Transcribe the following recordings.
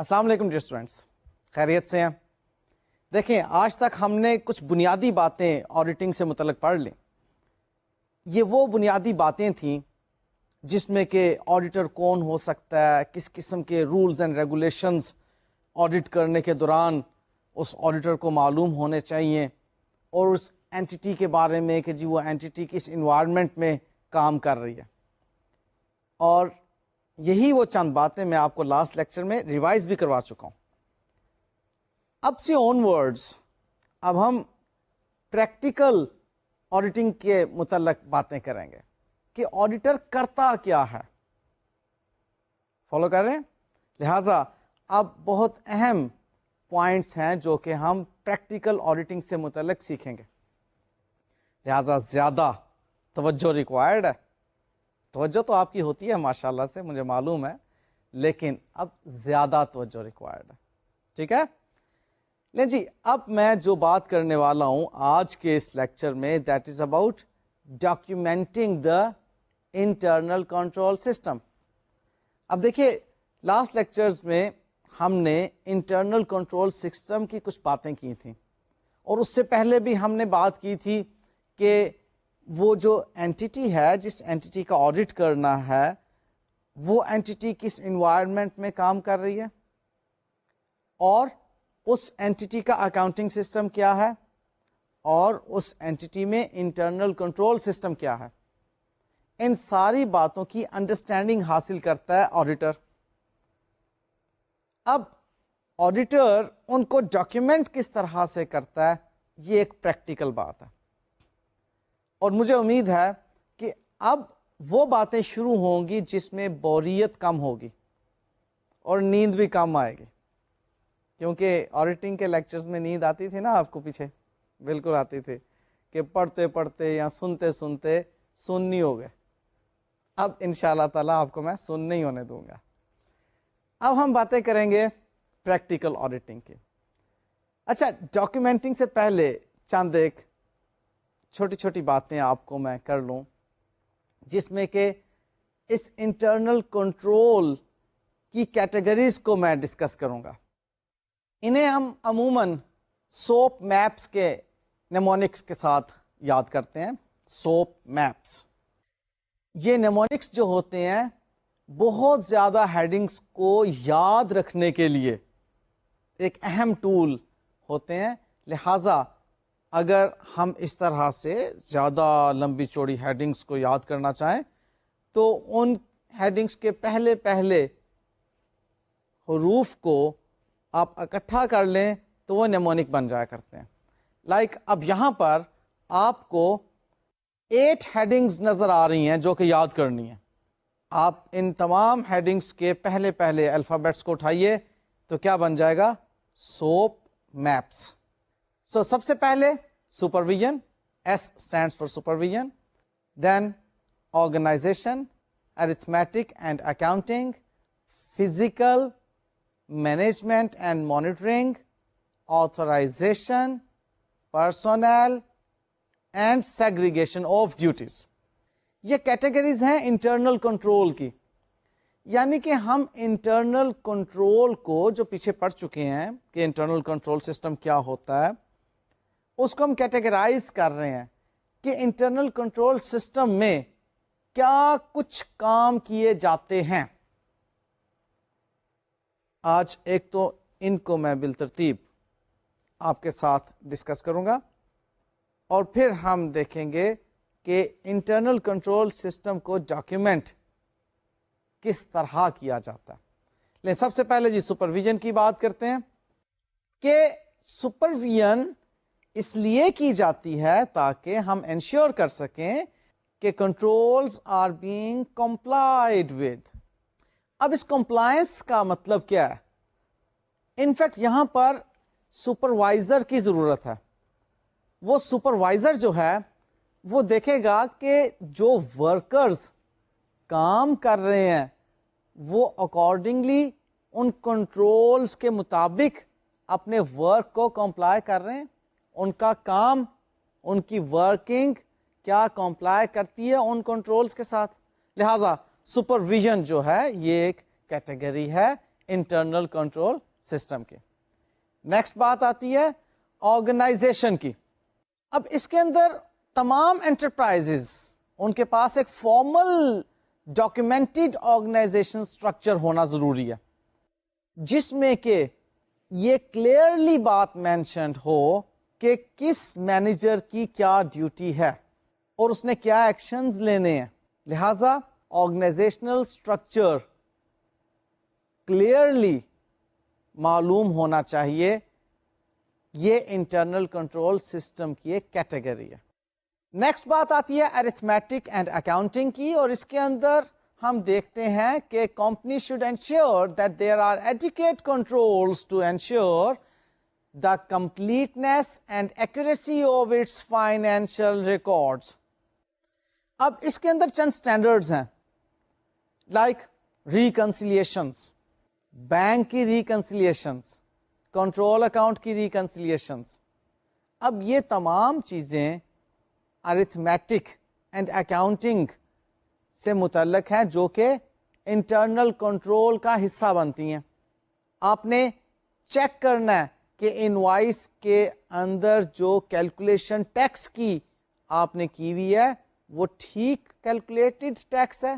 السلام علیکم dear students, خیریت سے ہیں؟ دیکھیں، آج تک ہم نے کچھ بنیادی باتیں آڈیٹنگ سے متعلق پڑھ لیں۔ یہ وہ بنیادی باتیں تھیں جس میں کہ آڈیٹر کون ہو سکتا ہے، کس قسم کے رولز اینڈ ریگولیشنز آڈٹ کرنے کے دوران اس آڈیٹر کو معلوم ہونے چاہیے، اور اس اینٹیٹی کے بارے میں کہ جی وہ اینٹیٹی کس انوائرمنٹ میں کام کر رہی ہے۔ اور یہی وہ چند باتیں میں آپ کو لاسٹ لیکچر میں ریوائز بھی کروا چکا ہوں۔ اب سے آن ورڈز اب ہم پریکٹیکل آڈیٹنگ کے متعلق باتیں کریں گے کہ آڈیٹر کرتا کیا ہے۔ فالو کر رہے ہیں؟ لہذا اب بہت اہم پوائنٹس ہیں جو کہ ہم پریکٹیکل آڈیٹنگ سے متعلق سیکھیں گے، لہذا زیادہ توجہ ریکوائرڈ ہے۔ توجہ تو آپ کی ہوتی ہے ماشاءاللہ سے، مجھے معلوم ہے، لیکن اب زیادہ توجہ ریکوائرڈ ہے، ٹھیک ہے؟ لیں جی، اب میں جو بات کرنے والا ہوں آج کے اس لیکچر میں، that is about documenting the internal control system. اب دیکھیے، لاسٹ لیکچرز میں ہم نے انٹرنل کنٹرول سسٹم کی کچھ باتیں کی تھیں، اور اس سے پہلے بھی ہم نے بات کی تھی کہ وہ جو اینٹیٹی ہے، جس اینٹیٹی کا آڈٹ کرنا ہے، وہ اینٹیٹی کس انوائرمنٹ میں کام کر رہی ہے، اور اس اینٹیٹی کا اکاؤنٹنگ سسٹم کیا ہے، اور اس اینٹیٹی میں انٹرنل کنٹرول سسٹم کیا ہے۔ ان ساری باتوں کی انڈرسٹینڈنگ حاصل کرتا ہے آڈیٹر۔ اب آڈیٹر ان کو ڈاکیومنٹ کس طرح سے کرتا ہے، یہ ایک پریکٹیکل بات ہے، اور مجھے امید ہے کہ اب وہ باتیں شروع ہوں گی جس میں بوریت کم ہوگی اور نیند بھی کم آئے گی، کیونکہ آڈیٹنگ کے لیکچرز میں نیند آتی تھی نا آپ کو، پیچھے بالکل آتی تھی کہ پڑھتے پڑھتے یا سنتے سنتے سن نہیں ہو گئے۔ اب انشاءاللہ تعالیٰ آپ کو میں سن نہیں ہونے دوں گا۔ اب ہم باتیں کریں گے پریکٹیکل آڈیٹنگ کی۔ اچھا، ڈاکیومنٹنگ سے پہلے چند ایک چھوٹی چھوٹی باتیں آپ کو میں کر لوں، جس میں کہ اس انٹرنل کنٹرول کی کیٹیگریز کو میں ڈسکس کروں گا۔ انہیں ہم عموماً سوپ میپس کے نیمونکس کے ساتھ یاد کرتے ہیں۔ سوپ میپس، یہ نیمونکس جو ہوتے ہیں بہت زیادہ ہیڈنگز کو یاد رکھنے کے لیے ایک اہم ٹول ہوتے ہیں، لہذا اگر ہم اس طرح سے زیادہ لمبی چوڑی ہیڈنگز کو یاد کرنا چاہیں تو ان ہیڈنگز کے پہلے پہلے حروف کو آپ اکٹھا کر لیں تو وہ نیمونک بن جایا کرتے ہیں۔ لائک اب یہاں پر آپ کو 8 ہیڈنگز نظر آ رہی ہیں جو کہ یاد کرنی ہیں۔ آپ ان تمام ہیڈنگز کے پہلے پہلے الفابیٹس کو اٹھائیے تو کیا بن جائے گا؟ Soup maps. سب سے پہلے supervision, S stands for supervision, then organisation, arithmetic and accounting, physical, management and monitoring, authorisation, personnel and segregation of duties. یہ کیٹیگریز ہیں انٹرنل کنٹرول کی، یعنی کہ ہم انٹرنل کنٹرول کو جو پیچھے پڑھ چکے ہیں کہ انٹرنل کنٹرول سسٹم کیا ہوتا ہے، اس کو ہم کیٹیگرائز کر رہے ہیں کہ انٹرنل کنٹرول سسٹم میں کیا کچھ کام کیے جاتے ہیں۔ آج ایک تو ان کو میں بالترتیب آپ کے ساتھ ڈسکس کروں گا، اور پھر ہم دیکھیں گے کہ انٹرنل کنٹرول سسٹم کو ڈاکیومنٹ کس طرح کیا جاتا ہے۔ لیکن سب سے پہلے جی سپرویژن کی بات کرتے ہیں کہ سپرویژن اس لیے کی جاتی ہے تاکہ ہم انشور کر سکیں کہ controls are being complied with. اب اس کمپلائنس کا مطلب کیا ہے؟ انفیکٹ یہاں پر سپروائزر کی ضرورت ہے۔ وہ سپروائزر جو ہے وہ دیکھے گا کہ جو ورکرز کام کر رہے ہیں وہ اکارڈنگلی ان کنٹرولز کے مطابق اپنے ورک کو کمپلائی کر رہے ہیں، ان کا کام، ان کی ورکنگ کیا کمپلائی کرتی ہے ان کنٹرولز کے ساتھ۔ لہذا سپرویژن جو ہے یہ ایک کیٹیگری ہے انٹرنل کنٹرول سسٹم کی. نیکسٹ بات آتی ہے آرگنائزیشن کی. اب اس کے اندر تمام انٹرپرائزز ان کے پاس ایک فارمل ڈاکیومنٹڈ آرگنائزیشن اسٹرکچر ہونا ضروری ہے, جس میں کہ یہ کلیئرلی بات مینشنڈ ہو کہ کس مینیجر کی کیا ڈیوٹی ہے اور اس نے کیا ایکشنز لینے ہیں. لہذا آرگنائزیشنل اسٹرکچر کلیئرلی معلوم ہونا چاہیے. یہ انٹرنل کنٹرول سسٹم کی ایک کیٹیگری ہے. نیکسٹ بات آتی ہے ارتھمیٹک اینڈ اکاؤنٹنگ کی, اور اس کے اندر ہم دیکھتے ہیں کہ company should ensure that there are adequate controls to ensure the completeness and accuracy of its financial records. اب اس کے اندر چند سٹینڈرڈز ہیں, لائک ریکنسیلیشنز, بینک کی ریکنسیلیشنز, کنٹرول اکاؤنٹ کی ریکنسیلیشنز. اب یہ تمام چیزیں ارتھمیٹک اینڈ اکاؤنٹنگ سے متعلق ہیں جو کہ انٹرنل کنٹرول کا حصہ بنتی ہیں. آپ نے چیک کرنا ہے کہ انوائس کے اندر جو کیلکولیشن ٹیکس کی آپ نے کی ہوئی ہے وہ ٹھیک کیلکولیٹڈ ٹیکس ہے,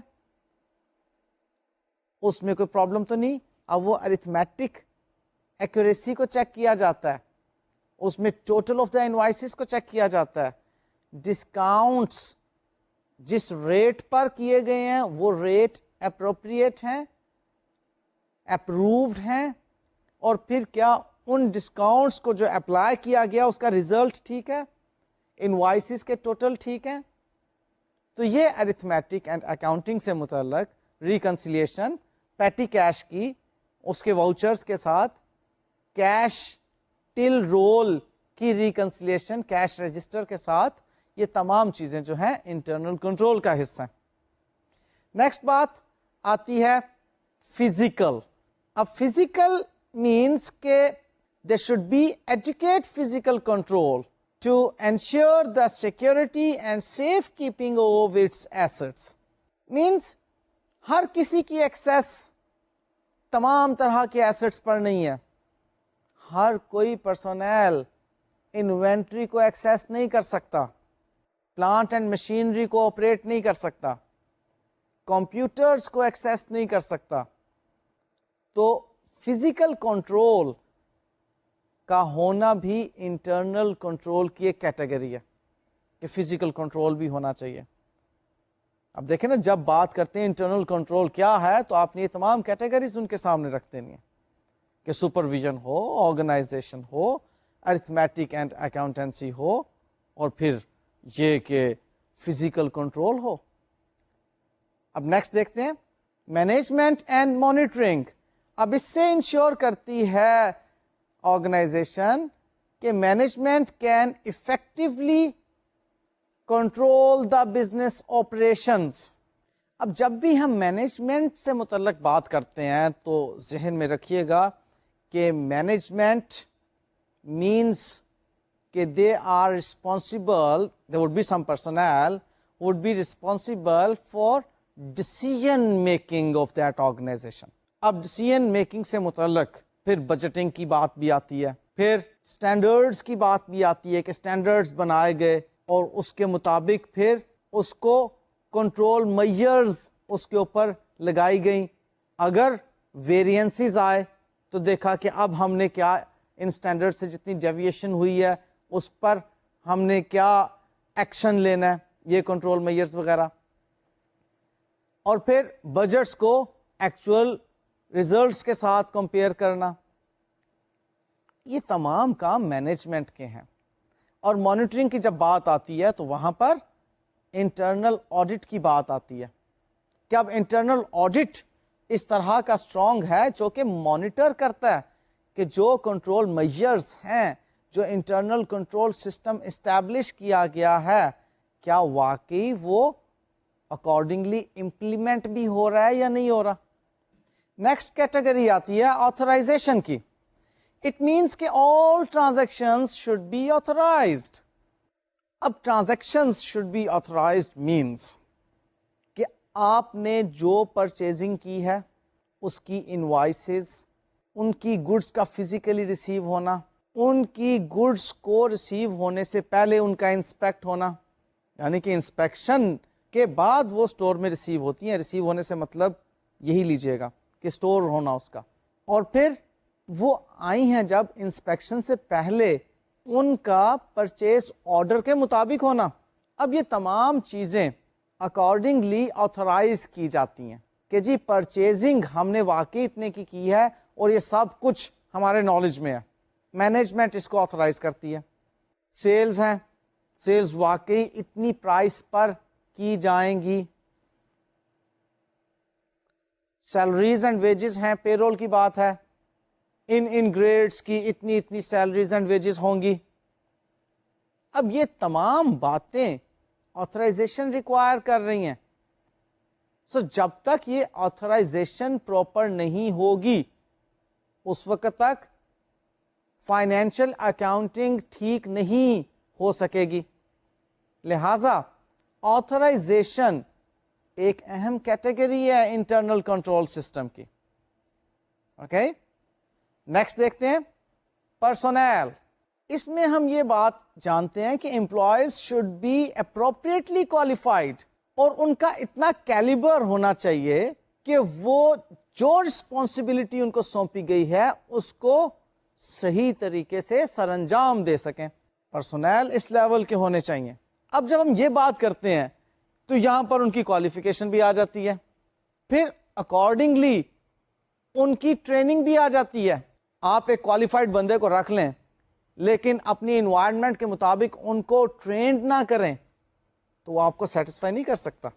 اس میں کوئی پرابلم تو نہیں. اب وہ ارتھمیٹک ایکوریسی کو چیک کیا جاتا ہے, اس میں ٹوٹل آف دا انوائسز کو چیک کیا جاتا ہے, ڈسکاؤنٹس جس ریٹ پر کیے گئے ہیں وہ ریٹ اپروپریٹ ہیں, اپرووڈ ہیں, اور پھر کیا ان ڈسکاؤنٹس کو جو اپلائی کیا گیا اس کا ریزلٹ ٹھیک ہے, انوائسز کے ٹوٹل ٹھیک ہیں. تو یہ ارتھمیٹک اینڈ اکاؤنٹنگ سے متعلق ریکنسیلیشن پیٹی کیش کی, اس کے واؤچرز کے ساتھ کیش ٹل رول کی ریکنسیلیشن کیش رجسٹر کے ساتھ, یہ تمام چیزیں جو ہیں انٹرنل کنٹرول کا حصہ ہیں. نیکسٹ بات آتی ہے فزیکل. اب فزیکل مینس کہ there should be adequate physical control to ensure the security and safekeeping of its assets. Means ہر کسی کی ایکسیس تمام طرح کے ایسٹس پر نہیں ہے. ہر کوئی پرسونل انوینٹری کو ایکسیس نہیں کر سکتا, پلانٹ اینڈ مشینری کو آپریٹ نہیں کر سکتا, کمپیوٹرز کو ایکسیس نہیں کر سکتا. تو فزیکل کنٹرول کا ہونا بھی انٹرنل کنٹرول کی ایک کیٹیگری ہے کہ فزیکل کنٹرول بھی ہونا چاہیے. اب دیکھیں نا, جب بات کرتے ہیں انٹرنل کنٹرول کیا ہے تو آپ نے یہ تمام کیٹیگریز ان کے سامنے رکھ دینی ہے کہ سپرویژن ہو, آرگنائزیشن ہو, ارتھمیٹک اینڈ اکاؤنٹنسی ہو, اور پھر یہ کہ فزیکل کنٹرول ہو. اب نیکسٹ دیکھتے ہیں مینجمنٹ اینڈ مانیٹرنگ. اب اس سے انشور کرتی ہے آرگنائزیشن کہ management can effectively control the business operations. اب جب بھی ہم مینجمنٹ سے متعلق بات کرتے ہیں تو ذہن میں رکھیے گا کہ مینجمنٹ مینس کہ they are responsible, there would be some personnel would be responsible for decision making of that organization. اب ڈیسیژن میکنگ سے متعلق پھر بجٹنگ کی بات بھی آتی ہے, پھر سٹینڈرڈز کی بات بھی آتی ہے کہ سٹینڈرڈز بنائے گئے اور اس کے مطابق پھر اس کو کنٹرول میئرز اس کے اوپر لگائی گئیں. اگر ویریئنسز آئے تو دیکھا کہ اب ہم نے کیا ان سٹینڈرڈ سے جتنی ڈیویشن ہوئی ہے اس پر ہم نے کیا ایکشن لینا ہے, یہ کنٹرول میئرز وغیرہ. اور پھر بجٹس کو ایکچوئل ریزلٹس کے ساتھ کمپیئر کرنا, یہ تمام کام مینجمنٹ کے ہیں. اور مانیٹرنگ کی جب بات آتی ہے تو وہاں پر انٹرنل آڈٹ کی بات آتی ہے کہ اب انٹرنل آڈٹ اس طرح کا اسٹرانگ ہے جو کہ مانیٹر کرتا ہے کہ جو کنٹرول میئرز ہیں, جو انٹرنل کنٹرول سسٹم اسٹیبلش کیا گیا ہے, کیا واقعی وہ اکارڈنگلی امپلیمنٹ بھی ہو رہا ہے یا نہیں ہو رہا. نیکسٹ کیٹیگری آتی ہے آتھورائزیشن کی. اٹ مینس کہ all transactions should be authorised. اب transactions should be authorised means کہ آپ نے جو پرچیزنگ کی ہے اس کی انوائسز، ان کی گڈس کا فزیکلی ریسیو ہونا، ان کی گڈس کو ریسیو ہونے سے پہلے ان کا انسپیکٹ ہونا، یعنی کہ انسپیکشن کے بعد وہ اسٹور میں ریسیو ہوتی ہیں. ریسیو ہونے سے مطلب یہی لیجئے گا کہ اسٹور ہونا اس کا. اور پھر وہ آئی ہیں جب انسپیکشن سے پہلے ان کا پرچیز آرڈر کے مطابق ہونا. اب یہ تمام چیزیں اکارڈنگلی آتھورائز کی جاتی ہیں کہ جی پرچیزنگ ہم نے واقعی اتنے کی ہے اور یہ سب کچھ ہمارے نالج میں ہے. مینجمنٹ اس کو آتھورائز کرتی ہے. سیلز ہیں، سیلز واقعی اتنی پرائس پر کی جائیں گی. سیلریز اینڈ ویجز ہیں، پے رول کی بات ہے، ان گریڈس کی اتنی سیلریز اینڈ ویجز ہوں گی. اب یہ تمام باتیں آتھورائزیشن ریکوائر کر رہی ہیں. سو جب تک یہ آتھورائزیشن پراپر نہیں ہوگی اس وقت تک فائنینشیل اکاؤنٹنگ ٹھیک نہیں ہو سکے گی. لہذا آتھورائزیشن ایک اہم کیٹیگری ہے انٹرنل کنٹرول سسٹم کی. اوکے، نیکسٹ دیکھتے ہیں پرسونل. اس میں ہم یہ بات جانتے ہیں کہ employees should be appropriately qualified, اور ان کا اتنا کیلیبر ہونا چاہیے کہ وہ جو رسپانسبلٹی ان کو سونپی گئی ہے اس کو صحیح طریقے سے سر انجام دے سکیں. پرسونل اس لیول کے ہونے چاہیے. اب جب ہم یہ بات کرتے ہیں تو یہاں پر ان کی کوالیفیکیشن بھی آ جاتی ہے، پھر اکارڈنگلی ان کی ٹریننگ بھی آ جاتی ہے. آپ ایک کوالیفائڈ بندے کو رکھ لیں لیکن اپنی انوائرمنٹ کے مطابق ان کو ٹرینڈ نہ کریں تو وہ آپ کو سیٹسفائی نہیں کر سکتا.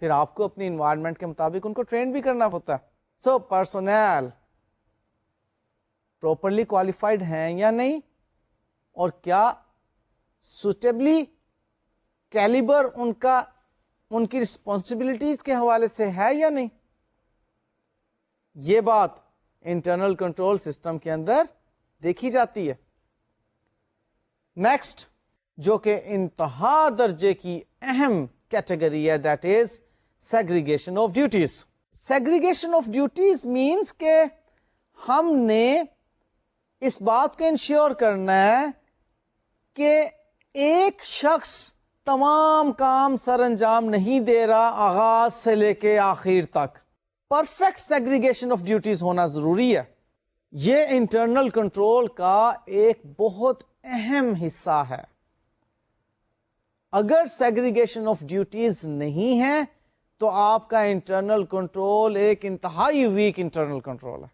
پھر آپ کو اپنی انوائرمنٹ کے مطابق ان کو ٹرینڈ بھی کرنا ہوتا ہے. سو پرسونل پراپرلی کوالیفائڈ ہیں یا نہیں، اور کیا سوٹیبلی کیلیبر ان کی رسپانسبلٹیز کے حوالے سے ہے یا نہیں، یہ بات انٹرنل کنٹرول سسٹم کے اندر دیکھی جاتی ہے. نیکسٹ جو کہ انتہا درجے کی اہم کیٹیگری ہے، that is segregation of duties. Segregation of duties means کہ ہم نے اس بات کو انشور کرنا ہے کہ ایک شخص تمام کام سر انجام نہیں دے رہا آغاز سے لے کے آخر تک. پرفیکٹ سیگریگیشن آف ڈیوٹیز ہونا ضروری ہے. یہ انٹرنل کنٹرول کا ایک بہت اہم حصہ ہے. اگر سیگریگیشن آف ڈیوٹیز نہیں ہے تو آپ کا انٹرنل کنٹرول ایک انتہائی ویک انٹرنل کنٹرول ہے.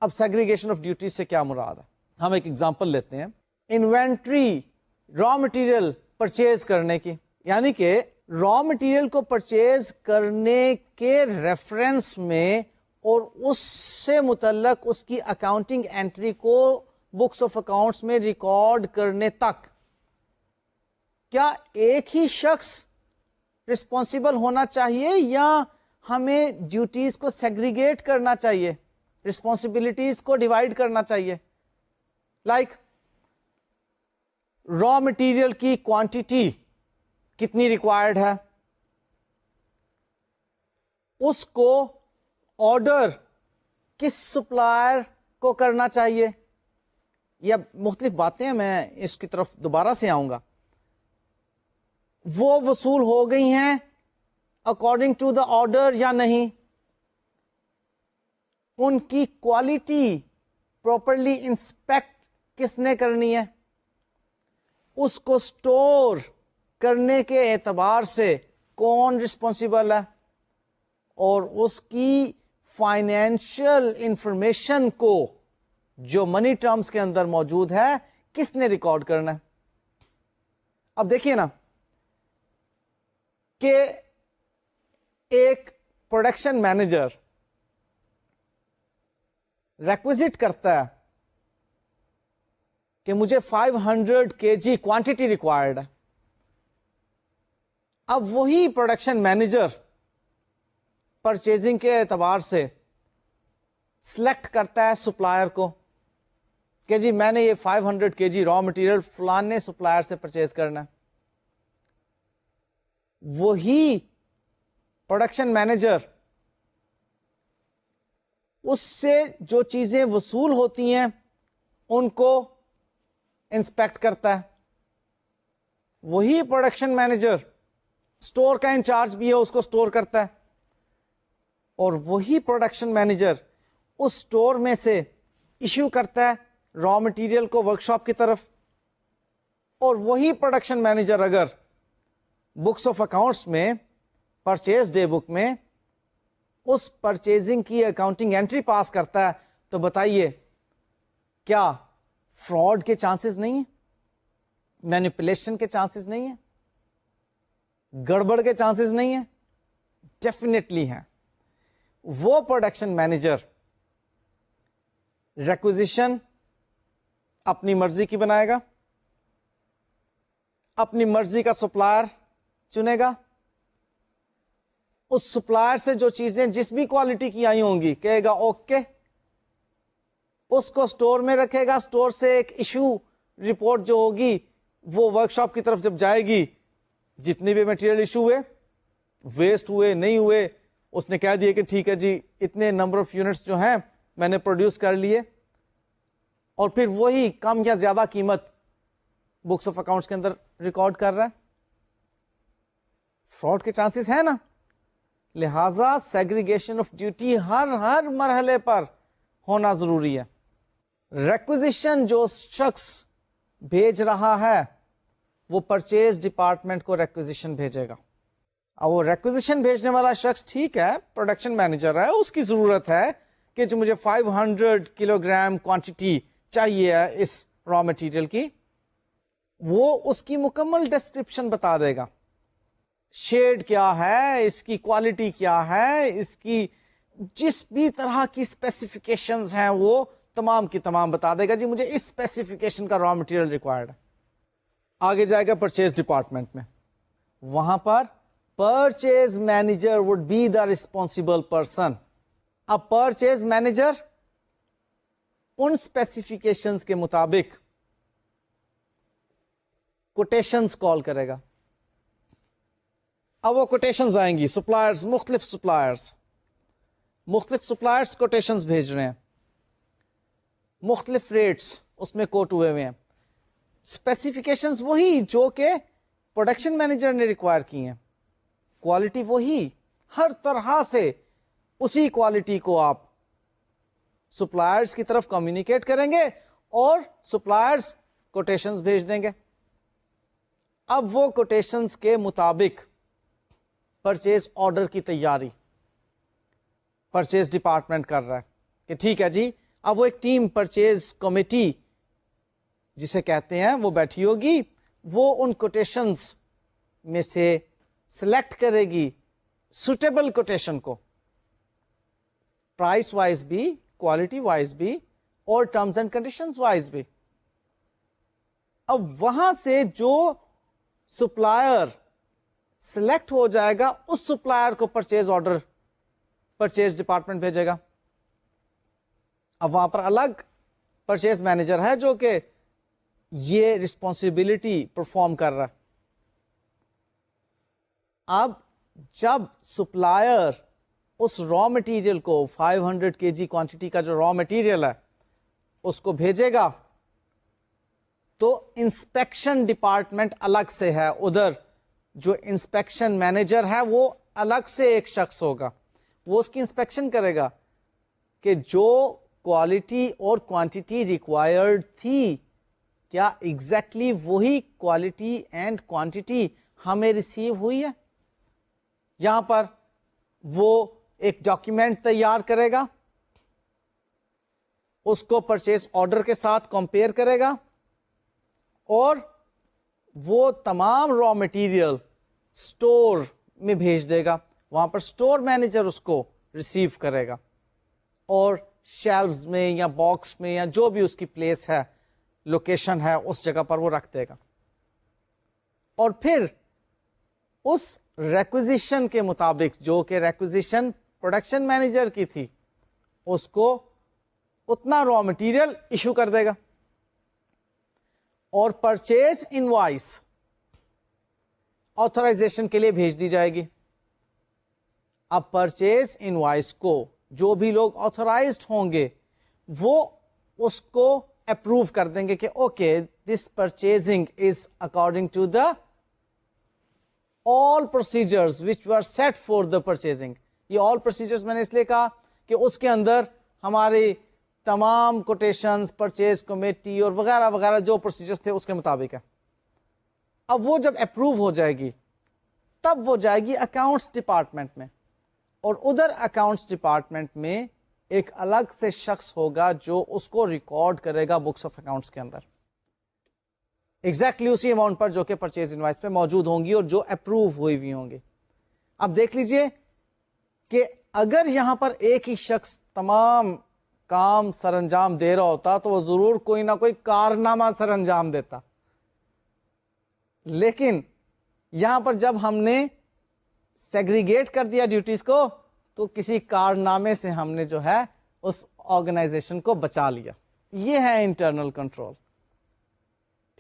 اب سیگریگیشن آف ڈیوٹیز سے کیا مراد ہے؟ ہم ایک ایگزامپل لیتے ہیں. انوینٹری را مٹیریل پرچیز کرنے کی، یعنی کہ را مٹیریل کو پرچیز کرنے کے ریفرنس میں اور اس سے متعلق اس کی اکاؤنٹنگ انٹری کو بکس آف اکاؤنٹس میں ریکارڈ کرنے تک کیا ایک ہی شخص رسپانسیبل ہونا چاہیے یا ہمیں ڈیوٹیز کو سیگریگیٹ کرنا چاہیے، رسپانسبلٹیز کو ڈیوائڈ کرنا چاہیے؟ لائک را مٹیریل کی کوانٹیٹی کتنی ریکوائرڈ ہے، اس کو آرڈر کس سپلائر کو کرنا چاہیے. یہ مختلف باتیں ہیں، میں اس کی طرف دوبارہ سے آؤں گا. وہ وصول ہو گئی ہیں اکارڈنگ ٹو دا آرڈر یا نہیں، ان کی کوالٹی پراپرلی انسپیکٹ کس نے کرنی ہے، اس کو سٹور کرنے کے اعتبار سے کون رسپانسیبل ہے، اور اس کی فائنینشیل انفارمیشن کو جو منی ٹرمز کے اندر موجود ہے کس نے ریکارڈ کرنا ہے. اب دیکھیے نا کہ ایک پروڈکشن مینیجر ریکویزٹ کرتا ہے کہ مجھے 500 kg کوانٹٹی ریکوائرڈ ہے. اب وہی پروڈکشن مینیجر پرچیزنگ کے اعتبار سے سلیکٹ کرتا ہے سپلائر کو کہ جی میں نے یہ 500 kg را مٹیریل فلانے سپلائر سے پرچیز کرنا ہے. وہی پروڈکشن مینیجر اس سے جو چیزیں وصول ہوتی ہیں ان کو انسپیکٹ کرتا ہے. وہی پروڈکشن مینیجر اسٹور کا انچارج بھی ہے, اس کو اسٹور کرتا ہے. اور وہی پروڈکشن مینیجر اس اسٹور میں سے ایشو کرتا ہے را مٹیریل کو ورک شاپ کی طرف. اور وہی پروڈکشن مینیجر اگر بکس آف اکاؤنٹس میں پرچیز ڈے بک میں اس پرچیزنگ کی اکاؤنٹنگ انٹری پاس کرتا ہے, تو بتائیے کیا فراڈ کے چانسز نہیں ہیں, مینیپولیشن کے چانسز نہیں ہیں, گڑبڑ کے چانسز نہیں ہیں؟ ڈیفینیٹلی ہیں. وہ پروڈکشن مینیجر ریکوزیشن اپنی مرضی کی بنائے گا, اپنی مرضی کا سپلائر چنے گا, اس سپلائر سے جو چیزیں جس بھی کوالٹی کی آئی ہوں گی کہے گا اوکے, اس کو سٹور میں رکھے گا. سٹور سے ایک ایشو رپورٹ جو ہوگی وہ ورک شاپ کی طرف جب جائے گی, جتنے بھی مٹیریل ایشو ہوئے, ویسٹ ہوئے نہیں ہوئے, اس نے کہہ دیا کہ ٹھیک ہے جی اتنے نمبر آف یونٹس جو ہیں میں نے پروڈیوس کر لیے, اور پھر وہی کم یا زیادہ قیمت بکس آف اکاؤنٹس کے اندر ریکارڈ کر رہا ہے. فراڈ کے چانسز ہیں نا. لہذا سیگریگیشن آف ڈیوٹی ہر مرحلے پر ہونا ضروری ہے. ریکوزیشن جو شخص بھیج رہا ہے وہ پرچیز ڈپارٹمنٹ کو ریکوزیشن بھیجے گا. اب وہ ریکوزیشن بھیجنے والا شخص ٹھیک ہے پروڈکشن مینیجر ہے, اس کی ضرورت ہے کہ جو مجھے 500 کلو گرام کوانٹٹی چاہیے ہے اس را مٹیریل کی, وہ اس کی مکمل ڈسکرپشن بتا دے گا. شیڈ کیا ہے, اس کی کوالٹی کیا ہے, اس کی جس بھی طرح کی اسپیسیفکیشنز ہیں وہ تمام کی تمام بتا دے گا. جی مجھے اس اسپیسیفکیشن کا را مٹیریل ریکوائرڈ ہے. آگے جائے گا پرچیز ڈپارٹمنٹ میں, وہاں پر purchase manager would be the responsible person. اب پرچیز مینیجر ان اسپیسیفکیشنز کے مطابق کوٹیشنز کال کرے گا. اب وہ کوٹیشنز آئیں گی, سپلائرز, مختلف سپلائرز کوٹیشنز بھیج رہے ہیں, مختلف ریٹس اس میں کوٹ ہوئے ہیں. اسپیسیفکیشنز وہی جو کہ پروڈکشن مینیجر نے ریکوائر کی ہیں, کوالٹی وہی, ہر طرح سے اسی کوالٹی کو آپ سپلائرز کی طرف کمیونیکیٹ کریں گے اور سپلائرز کوٹیشنز بھیج دیں گے. اب وہ کوٹیشنز کے مطابق پرچیز آرڈر کی تیاری پرچیز ڈپارٹمنٹ کر رہا ہے کہ ٹھیک ہے جی. اب وہ ایک ٹیم پرچیز کمیٹی جسے کہتے ہیں وہ بیٹھی ہوگی, وہ ان کوٹیشنز میں سے سلیکٹ کرے گی سوٹیبل کوٹیشن کو, پرائس وائز بھی, کوالٹی وائز بھی, اور ٹرمز اینڈ کنڈیشنز وائز بھی. اب وہاں سے جو سپلائر سلیکٹ ہو جائے گا اس سپلائر کو پرچیز آرڈر پرچیز ڈپارٹمنٹ بھیجے گا. اب وہاں پر الگ پرچیز مینیجر ہے جو کہ یہ رسپانسبلٹی پرفارم کر رہا ہے. اب جب سپلائر اس را مٹیریل کو 500 kg کوانٹٹی کا جو را مٹیریل ہے اس کو بھیجے گا تو انسپیکشن ڈپارٹمنٹ الگ سے ہے, ادھر جو انسپیکشن مینیجر ہے وہ الگ سے ایک شخص ہوگا, وہ اس کی انسپیکشن کرے گا کہ جو کوالٹی اور کوانٹٹی ریکوائرڈ تھی کیا ایگزیکٹلی وہی کوالٹی اینڈ کوانٹٹی ہمیں ریسیو ہوئی ہے. یہاں پر وہ ایک ڈاکیومنٹ تیار کرے گا, اس کو پرچیز آرڈر کے ساتھ کمپیئر کرے گا, اور وہ تمام را مٹیریل سٹور میں بھیج دے گا. وہاں پر سٹور مینیجر اس کو ریسیو کرے گا اور شیلفز میں یا باکس میں یا جو بھی اس کی پلیس ہے, لوکیشن ہے, اس جگہ پر وہ رکھ دے گا. اور پھر اس ریکوزیشن کے مطابق جو کہ ریکوزیشن پروڈکشن مینیجر کی تھی اس کو اتنا را مٹیریل ایشو کر دے گا, اور پرچیز انوائس آتھرائزیشن کے لیے بھیج دی جائے گی. اب پرچیز انوائس کو جو بھی لوگ آتھورائزڈ ہوں گے وہ اس کو اپروو کر دیں گے کہ okay this purchasing is according to the all procedures which were set for the purchasing. یہ all procedures میں نے اس لیے کہا کہ اس کے اندر ہماری تمام کوٹیشنز، پرچیز کمیٹی اور وغیرہ وغیرہ جو پروسیجرز تھے اس کے مطابق ہے. اب وہ جب اپروو ہو جائے گی تب وہ جائے گی اکاؤنٹس ڈپارٹمنٹ میں، اور ادھر اکاؤنٹس ڈپارٹمنٹ میں ایک الگ سے شخص ہوگا جو اس کو ریکارڈ کرے گا بکس آف اکاؤنٹس کے اندر ایگزیکٹلی اسی اماؤنٹ پر جو کہ پرچیز انوائس پہ موجود ہوں گی اور جو اپروو ہوئی ہوئی ہوں گی. اب دیکھ لیجئے کہ اگر یہاں پر ایک ہی شخص تمام کام سر انجام دے رہا ہوتا تو وہ ضرور کوئی نہ کوئی کارنامہ سر انجام دیتا، لیکن یہاں پر جب ہم نے سیگریگیٹ کر دیا ڈیوٹیز کو تو کسی کارنامے سے ہم نے جو ہے اس آرگنائزیشن کو بچا لیا. یہ ہے انٹرنل کنٹرول.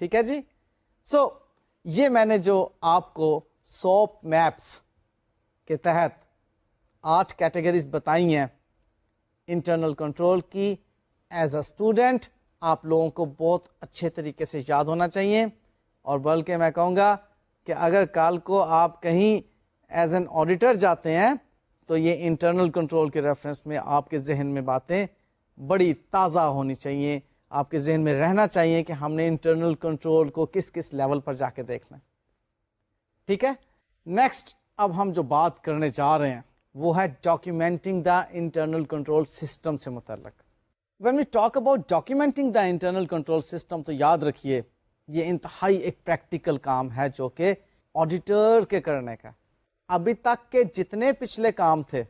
ٹھیک ہے جی. سو یہ میں نے جو آپ کو سوپ میپس کے تحت 8 کیٹیگریز بتائی ہیں انٹرنل کنٹرول کی، ایز اے اسٹوڈنٹ آپ لوگوں کو بہت اچھے طریقے سے یاد ہونا چاہیے، اور بلکہ میں کہوں گا کہ اگر کل کو آپ کہیں ایز این آڈیٹر جاتے ہیں تو یہ انٹرنل کنٹرول کے ریفرنس میں آپ کے ذہن میں باتیں بڑی تازہ ہونی چاہیے، آپ کے ذہن میں رہنا چاہیے کہ ہم نے انٹرنل کنٹرول کو کس کس لیول پر جا کے دیکھنا ہے. ٹھیک ہے. نیکسٹ اب ہم جو بات کرنے جا رہے ہیں وہ ہے documenting the internal control system سے متعلق. When we talk about documenting the internal control system تو یاد رکھیے یہ انتہائی ایک پریکٹیکل کام ہے جو کہ آڈیٹر کے کرنے کا. ابھی تک کے جتنے پچھلے کام تھے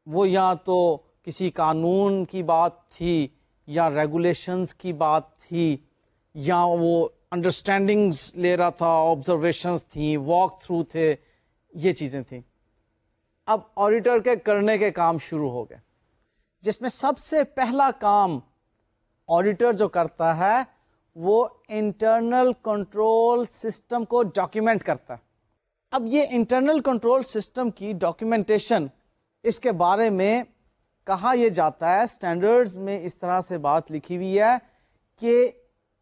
وہ یا تو کسی قانون کی بات تھی یا ریگولیشنز کی بات تھی یا وہ انڈرسٹینڈنگز لے رہا تھا، آبزرویشنز تھیں، واک تھرو تھے، یہ چیزیں تھیں. اب آڈیٹر کے کرنے کے کام شروع ہو گئے، جس میں سب سے پہلا کام آڈیٹر جو کرتا ہے وہ انٹرنل کنٹرول سسٹم کو ڈاکیومنٹ کرتا ہے. اب یہ انٹرنل کنٹرول سسٹم کی ڈاکیومنٹیشن، اس کے بارے میں کہا یہ جاتا ہے، سٹینڈرڈز میں اس طرح سے بات لکھی ہوئی ہے کہ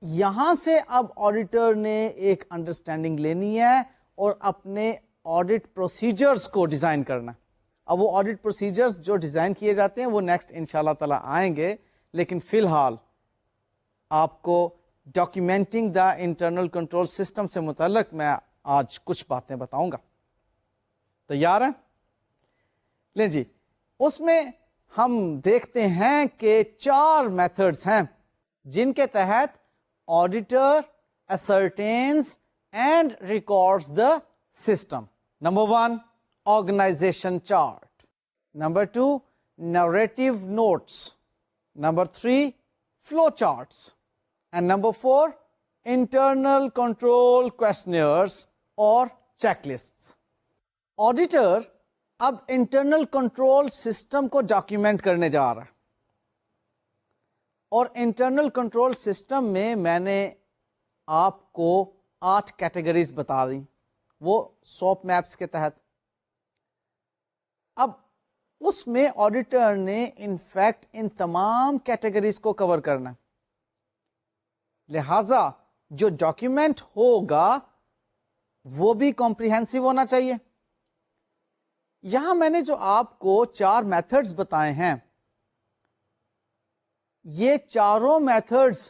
یہاں سے اب آڈیٹر نے ایک انڈرسٹینڈنگ لینی ہے اور اپنے آڈٹ پروسیجرز کو ڈیزائن کرنا. اب وہ آڈٹ پروسیجرز جو ڈیزائن کیے جاتے ہیں وہ نیکسٹ انشاءاللہ تعالی آئیں گے، لیکن فی الحال آپ کو ڈاکیومنٹنگ دا انٹرنل کنٹرول سسٹم سے متعلق میں آج کچھ باتیں بتاؤں گا. تیار ہیں؟ لیں جی. اس میں ہم دیکھتے ہیں کہ 4 میتھڈز ہیں جن کے تحت auditor ascertains and records the system. Number 1, organization chart. Number 2, narrative notes. Number 3, flow charts. And number 4, internal control questionnaires or checklists. Auditor اب انٹرنل کنٹرول سسٹم کو ڈاکیومنٹ کرنے جا رہا ہے، اور انٹرنل کنٹرول سسٹم میں نے آپ کو 8 کیٹیگریز بتا دی وہ سوپ میپس کے تحت. اب اس میں آڈیٹر نے انفیکٹ ان تمام کیٹیگریز کو کور کرنا ہے، لہذا جو ڈاکیومنٹ ہوگا وہ بھی کمپریہنسو ہونا چاہیے. یہاں میں نے جو آپ کو 4 میتھڈز بتائے ہیں یہ چاروں میتھڈز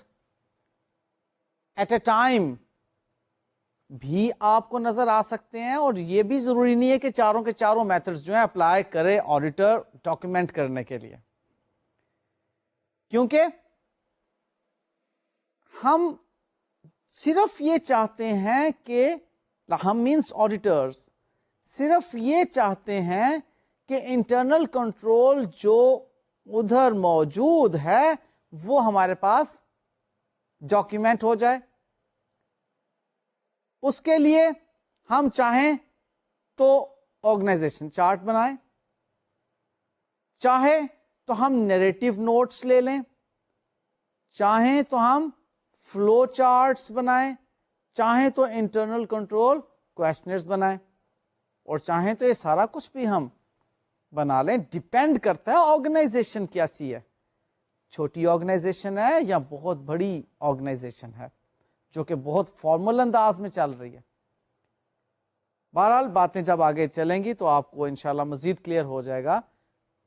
ایٹ اے ٹائم بھی آپ کو نظر آ سکتے ہیں، اور یہ بھی ضروری نہیں ہے کہ چاروں کے چاروں میتھڈز جو ہیں اپلائی کرے آڈیٹر ڈاکیومنٹ کرنے کے لیے، کیونکہ ہم صرف یہ چاہتے ہیں کہ ہم مینس آڈیٹرز صرف یہ چاہتے ہیں کہ انٹرنل کنٹرول جو ادھر موجود ہے وہ ہمارے پاس ڈاکیومنٹ ہو جائے. اس کے لیے ہم چاہیں تو آرگنائزیشن چارٹ بنائیں، چاہے تو ہم نیریٹو نوٹس لے لیں، چاہیں تو ہم فلو چارٹس بنائیں، چاہیں تو انٹرنل کنٹرول کویسچنرز بنائیں، اور چاہیں تو یہ سارا کچھ بھی ہم بنا لیں. ڈیپینڈ کرتا ہے آرگنائزیشن کیسی ہے, چھوٹی آرگنائزیشن ہے یا بہت بڑی آرگنائزیشن ہے جو کہ بہت فارمل انداز میں چل رہی ہے. بہرحال باتیں جب آگے چلیں گی تو آپ کو انشاءاللہ مزید کلیئر ہو جائے گا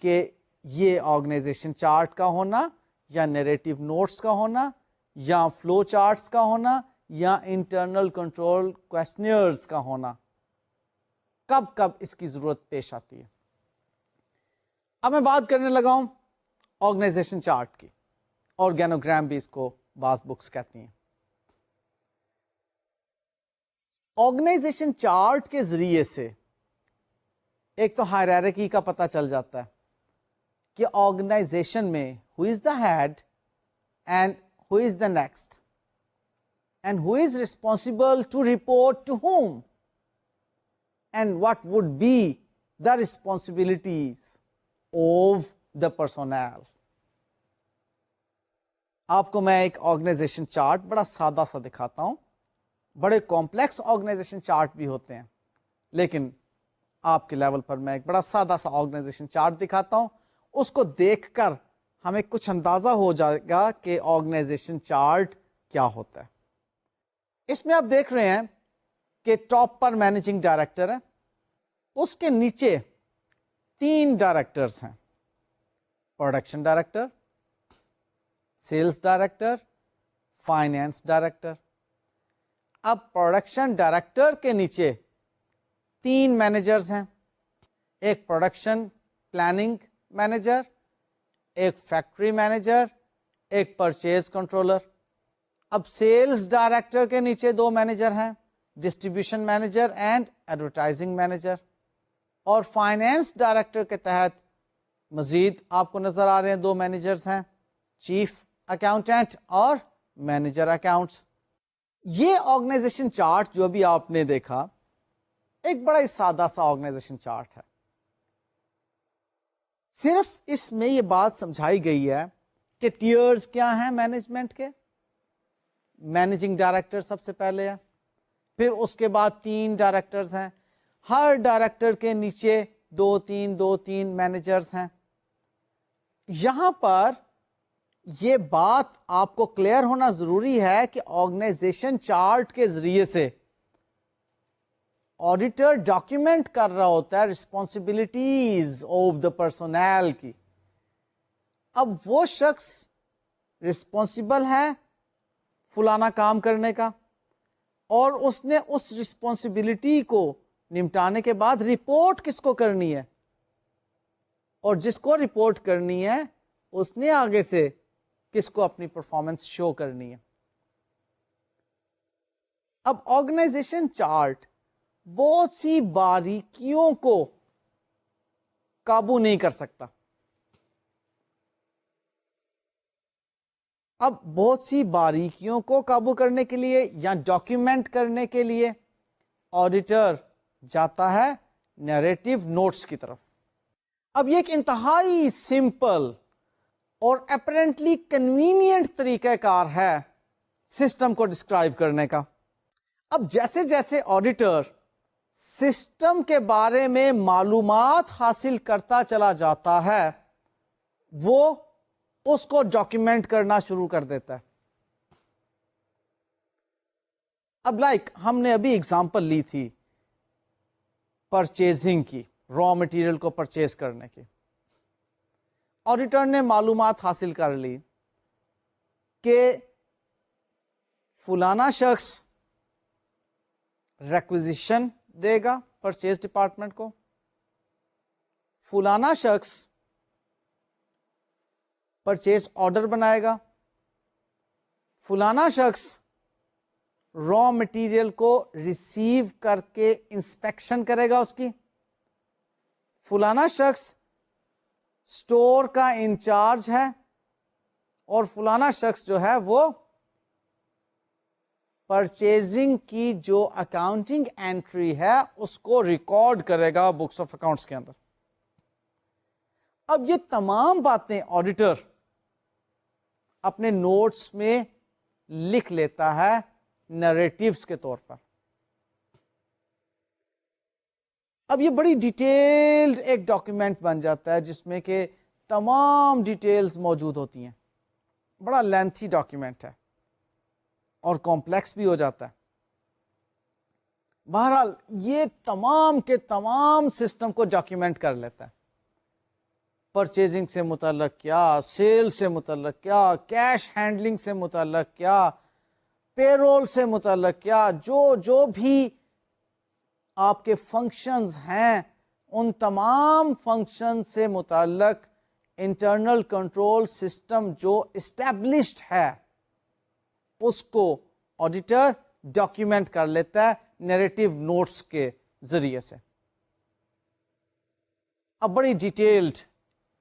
کہ یہ آرگنائزیشن چارٹ کا ہونا یا نیریٹو نوٹس کا ہونا یا فلو چارٹس کا ہونا یا انٹرنل کنٹرول کویسچنئرز کا ہونا, کب کب اس کی ضرورت پیش آتی ہے. اب میں بات کرنے لگا ہوں آرگنائزیشن چارٹ کی. آرگینوگرام بھی اس کو بعض بکس کہتی ہیں. آرگنائزیشن چارٹ کے ذریعے سے ایک تو ہائرارکی کا پتہ چل جاتا ہے کہ آرگنائزیشن میں who is the head and who is the next and who is responsible to report to whom and what would be the responsibilities of the personnel. آپ کو میں ایک آرگنائزیشن چارٹ بڑا سادہ سا دکھاتا ہوں. بڑے کمپلیکس آرگنائزیشن چارٹ بھی ہوتے ہیں, لیکن آپ کے لیول پر میں ایک بڑا سادہ سا آرگنائزیشن چارٹ دکھاتا ہوں. اس کو دیکھ کر ہمیں کچھ اندازہ ہو جائے گا کہ آرگنائزیشن چارٹ کیا ہوتا ہے. اس میں آپ دیکھ رہے ہیں کہ ٹاپ پر مینیجنگ ڈائریکٹر ہے, اس کے نیچے 3 ڈائریکٹرز ہیں, production director, sales director, finance director. اب پروڈکشن ڈائریکٹر کے نیچے 3 مینیجرز ہیں, ایک پروڈکشن پلاننگ مینیجر, ایک فیکٹری مینیجر, ایک پرچیز کنٹرولر. اب سیلز ڈائریکٹر کے نیچے 2 مینیجر ہیں, distribution manager and advertising manager. اور فائنینس ڈائریکٹر کے تحت مزید آپ کو نظر آ رہے ہیں 2 مینیجرز ہیں, چیف اکاؤنٹنٹ اور مینیجر اکاؤنٹس. یہ آرگنائزیشن چارٹ جو بھی آپ نے دیکھا ایک بڑا ہی سادہ سا آرگنائزیشن چارٹ ہے. صرف اس میں یہ بات سمجھائی گئی ہے کہ ٹیئرز کیا ہیں مینجمنٹ کے. مینیجنگ ڈائریکٹر سب سے پہلے ہے, پھر اس کے بعد 3 ڈائریکٹرز ہیں, ہر ڈائریکٹر کے نیچے 2-3 مینیجرز ہیں. یہاں پر یہ بات آپ کو کلیئر ہونا ضروری ہے کہ آرگنائزیشن چارٹ کے ذریعے سے آڈیٹر ڈاکیومنٹ کر رہا ہوتا ہے ریسپانسبلٹیز آف دا پرسونل کی. اب وہ شخص ریسپانسبل ہے فلانا کام کرنے کا, اور اس نے اس ریسپانسبلٹی کو نمٹانے کے بعد رپورٹ کس کو کرنی ہے, اور جس کو رپورٹ کرنی ہے اس نے آگے سے کس کو اپنی پرفارمنس شو کرنی ہے. اب آرگنائزیشن چارٹ بہت سی باریکیوں کو قابو نہیں کر سکتا. اب بہت سی باریکیوں کو قابو کرنے کے لیے یا ڈاکیومنٹ کرنے کے لیے آڈیٹر جاتا ہے نیریٹو نوٹس کی طرف. اب یہ ایک انتہائی سمپل اور اپیرنٹلی کنوینئنٹ طریقہ کار ہے سسٹم کو ڈسکرائب کرنے کا. اب جیسے جیسے آڈیٹر سسٹم کے بارے میں معلومات حاصل کرتا چلا جاتا ہے وہ اس کو ڈاکیومنٹ کرنا شروع کر دیتا ہے. اب ہم نے ابھی اگزامپل لی تھی پرچیزنگ کی, را مٹیریل کو پرچیز کرنے کی. آڈیٹر نے معلومات حاصل کر لی کہ فلانا شخص ریکوزیشن دے گا پرچیز ڈپارٹمنٹ کو, فلانا شخص پرچیز آرڈر بنائے گا, فلانا شخص را مٹیریل کو ریسیو کر کے انسپیکشن کرے گا اس کی, فلانا شخص اسٹور کا انچارج ہے, اور فلانا شخص جو ہے وہ پرچیزنگ کی جو اکاؤنٹنگ انٹری ہے اس کو ریکارڈ کرے گا بکس آف اکاؤنٹس کے اندر. اب یہ تمام باتیں آڈیٹر اپنے نوٹس میں لکھ لیتا ہے نریٹیوز کے طور پر. اب یہ بڑی ڈیٹیلڈ ایک ڈاکیومنٹ بن جاتا ہے جس میں کہ تمام ڈیٹیلز موجود ہوتی ہیں. بڑا لینتھی ڈاکیومنٹ ہے اور کمپلیکس بھی ہو جاتا ہے. بہرحال یہ تمام کے تمام سسٹم کو ڈاکیومنٹ کر لیتا ہے. پرچیزنگ سے متعلق کیا، سیل سے متعلق کیا، کیش ہینڈلنگ سے متعلق کیا، پے رول سے متعلق کیا، جو بھی آپ کے فنکشنز ہیں ان تمام فنکشن سے متعلق انٹرنل کنٹرول سسٹم جو اسٹیبلشڈ ہے اس کو آڈیٹر ڈاکیومنٹ کر لیتا ہے نیریٹو نوٹس کے ذریعے سے. اب بڑی ڈیٹیلڈ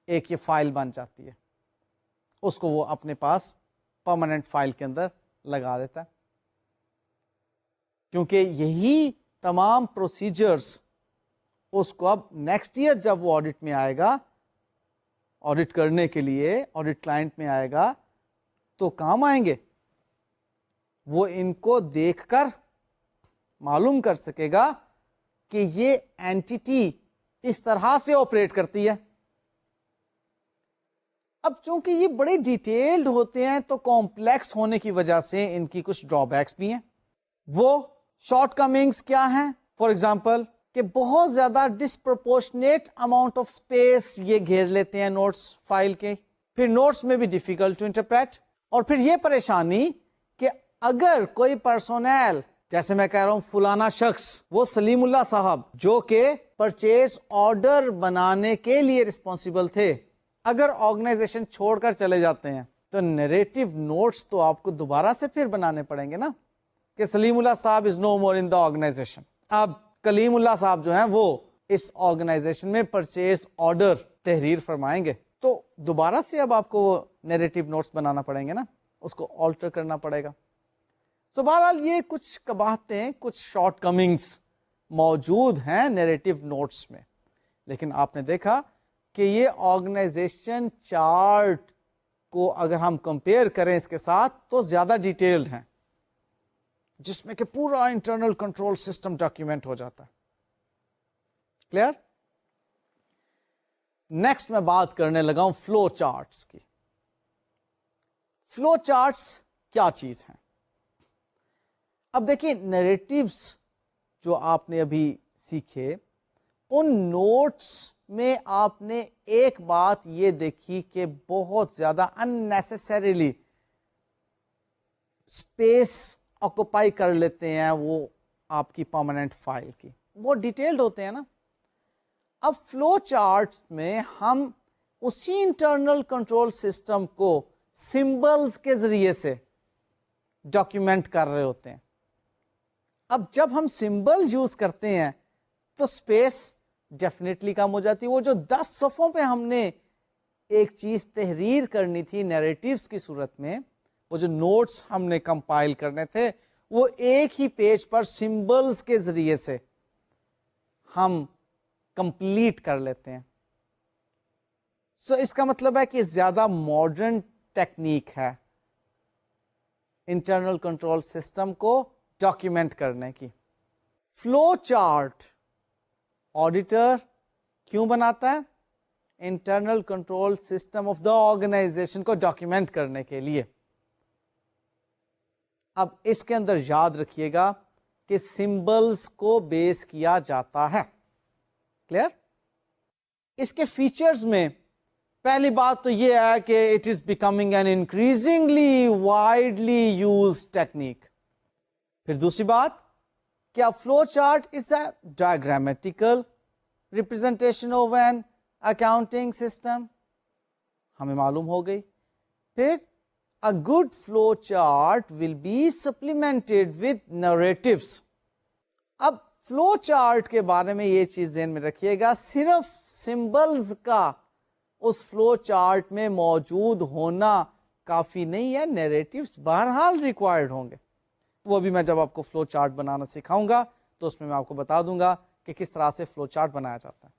ایک یہ فائل بن جاتی ہے، اس کو وہ اپنے پاس پرماننٹ فائل کے اندر لگا دیتا ہے، کیونکہ یہی تمام پروسیجرز اس کو اب نیکسٹ ایئر جب وہ آڈٹ میں آئے گا، آڈٹ کرنے کے لیے آڈٹ کلائنٹ میں آئے گا تو کام آئیں گے. وہ ان کو دیکھ کر معلوم کر سکے گا کہ یہ اینٹیٹی اس طرح سے آپریٹ کرتی ہے. اب چونکہ یہ بڑے ڈیٹیلڈ ہوتے ہیں تو کمپلیکس ہونے کی وجہ سے ان کی کچھ ڈرا بیکس بھی ہیں. وہ شارٹ کمنگس کیا ہیں؟ فار ایگزامپل کہ بہت زیادہ ڈسپروپورشنیٹ اماؤنٹ آف اسپیس یہ گھیر لیتے ہیں نوٹس فائل کے، پھر نوٹس میں بھی ڈیفیکلٹ ٹو انٹرپریٹ، اور پھر یہ پریشانی کہ اگر کوئی پرسونل، جیسے میں کہہ رہا ہوں فلانا شخص، وہ سلیم اللہ صاحب جو کہ پرچیز آرڈر بنانے کے لیے رسپانسیبل تھے، اگر آرگنائزیشن چھوڑ کر چلے جاتے ہیں تو نیریٹو نوٹس تو آپ کو دوبارہ سے پھر بنانے پڑیں گے نا، کہ سلیم اللہ صاحب از نو مور ان دا آرگنائزیشن. اب کلیم اللہ صاحب جو ہیں وہ اس آرگنائزیشن میں پرچیز آرڈر تحریر فرمائیں گے، تو دوبارہ سے اب آپ کو نیریٹو نوٹس بنانا پڑیں گے نا، اس کو آلٹر کرنا پڑے گا. تو بہرحال یہ کچھ قباحتیں، کچھ شارٹ کمنگس موجود ہیں نیریٹو نوٹس میں. لیکن آپ نے دیکھا کہ یہ آرگنائزیشن چارٹ کو اگر ہم کمپیئر کریں اس کے ساتھ تو زیادہ ڈیٹیلڈ ہیں، جس میں کہ پورا انٹرنل کنٹرول سسٹم ڈاکیومنٹ ہو جاتا ہے. کلیئر؟ نیکسٹ میں بات کرنے لگا ہوں فلو چارٹس کی. فلو چارٹس کیا چیز ہیں؟ اب دیکھیں نیریٹیوز جو آپ نے ابھی سیکھے، ان نوٹس میں آپ نے ایک بات یہ دیکھی کہ بہت زیادہ unnecessarily اسپیس آکوپائی کر لیتے ہیں وہ آپ کی پرماننٹ فائل کی، بہت ڈیٹیلڈ ہوتے ہیں نا. اب فلو چارٹس میں ہم اسی انٹرنل کنٹرول سسٹم کو سمبلز کے ذریعے سے ڈاکیومنٹ کر رہے ہوتے ہیں. اب جب ہم سمبل یوز کرتے ہیں تو اسپیس ڈیفینیٹلی کم ہو جاتی ہے. وہ جو 10 صفحوں پہ ہم نے ایک چیز تحریر کرنی تھی نیریٹیوز کی صورت میں، وہ جو نوٹس ہم نے کمپائل کرنے تھے، وہ ایک ہی پیج پر سمبلز کے ذریعے سے ہم کمپلیٹ کر لیتے ہیں. سو اس کا مطلب ہے کہ زیادہ ماڈرن ٹیکنیک ہے انٹرنل کنٹرول سسٹم کو ڈاکیومنٹ کرنے کی. فلو چارٹ آڈیٹر کیوں بناتا ہے؟ Internal control system of the organisation کو ڈاکیومنٹ کرنے کے لیے. اب اس کے اندر یاد رکھیے گا کہ سمبلز کو بیس کیا جاتا ہے. کلیئر؟ اس کے فیچرز میں پہلی بات تو یہ ہے کہ it is becoming an increasingly widely used technique. پھر دوسری بات کیا flow chart is a diagrammatical representation of an accounting system, ہمیں معلوم ہو گئی. پھر a good flow chart will be supplemented with narratives. اب فلو چارٹ کے بارے میں یہ چیز ذہن میں رکھیے گا، صرف سمبلز کا اس فلو چارٹ میں موجود ہونا کافی نہیں ہے، نیریٹیوز بہرحال ریکوائرڈ ہوں گے. وہ بھی میں جب آپ کو فلو چارٹ بنانا سکھاؤں گا تو اس میں آپ کو بتا دوں گا کہ کس طرح سے فلو چارٹ بنایا جاتا ہے.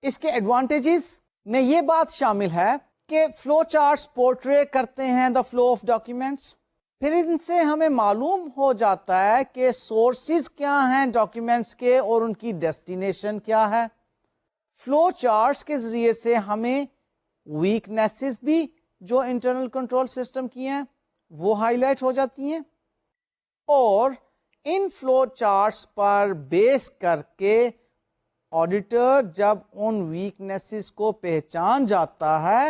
اس کے ایڈوانٹیجز میں یہ بات شامل ہے کہ فلو چارٹس پورٹرے کرتے ہیں دا فلو آف ڈاکیومینٹس. پھر ان سے ہمیں معلوم ہو جاتا ہے کہ سورسز کیا ہیں ڈاکیومنٹس کے اور ان کی ڈیسٹینیشن کیا ہے. فلو چارٹس کے ذریعے سے ہمیں ویکنیسز بھی جو انٹرنل کنٹرول سسٹم کی ہیں وہ ہائی لائٹ ہو جاتی ہیں, اور ان فلو چارٹس پر بیس کر کے آڈیٹر جب ان ویکنیسز کو پہچان جاتا ہے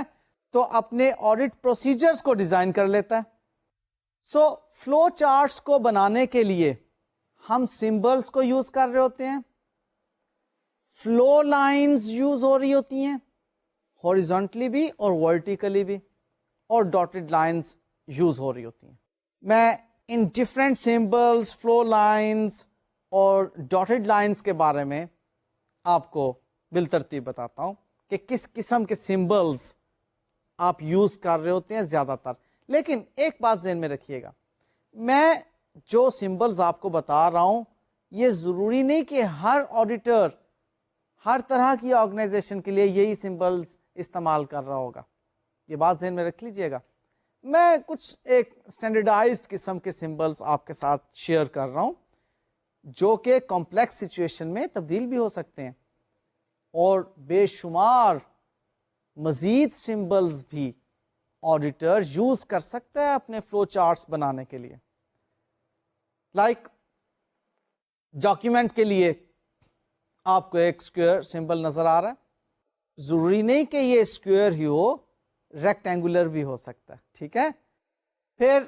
تو اپنے آڈٹ پروسیجرز کو ڈیزائن کر لیتا ہے. سو فلو چارٹس کو بنانے کے لیے ہم سمبلس کو یوز کر رہے ہوتے ہیں, فلو لائنز یوز ہو رہی ہوتی ہیں ہاریزونٹلی بھی اور ورٹیکلی بھی, اور ڈاٹڈ لائنز یوز ہو رہی ہوتی ہیں. میں ان ڈفرینٹ سمبلس, فلو لائنز اور ڈاٹڈ لائنز کے بارے میں آپ کو بالترتیب بتاتا ہوں کہ کس قسم کے سمبلز آپ یوز کر رہے ہوتے ہیں زیادہ تر. لیکن ایک بات ذہن میں رکھیے گا, میں جو سمبلز آپ کو بتا رہا ہوں یہ ضروری نہیں کہ ہر آڈیٹر ہر طرح کی آرگنائزیشن کے لیے یہی سمبلز استعمال کر رہا ہوگا. یہ بات ذہن میں رکھ لیجئے گا. میں کچھ ایک اسٹینڈرڈائزڈ قسم کے سمبلز آپ کے ساتھ شیئر کر رہا ہوں جو کہ کمپلیکس سچویشن میں تبدیل بھی ہو سکتے ہیں, اور بے شمار مزید سمبلز بھی آڈیٹر یوز کر سکتا ہے اپنے فلو چارٹس بنانے کے لیے. لائک ڈاکیومنٹ کے لیے آپ کو ایک اسکوئر سمبل نظر آ رہا ہے, ضروری نہیں کہ یہ اسکوئر ہی ہو, ریکٹینگولر بھی ہو سکتا ہے, ٹھیک ہے. پھر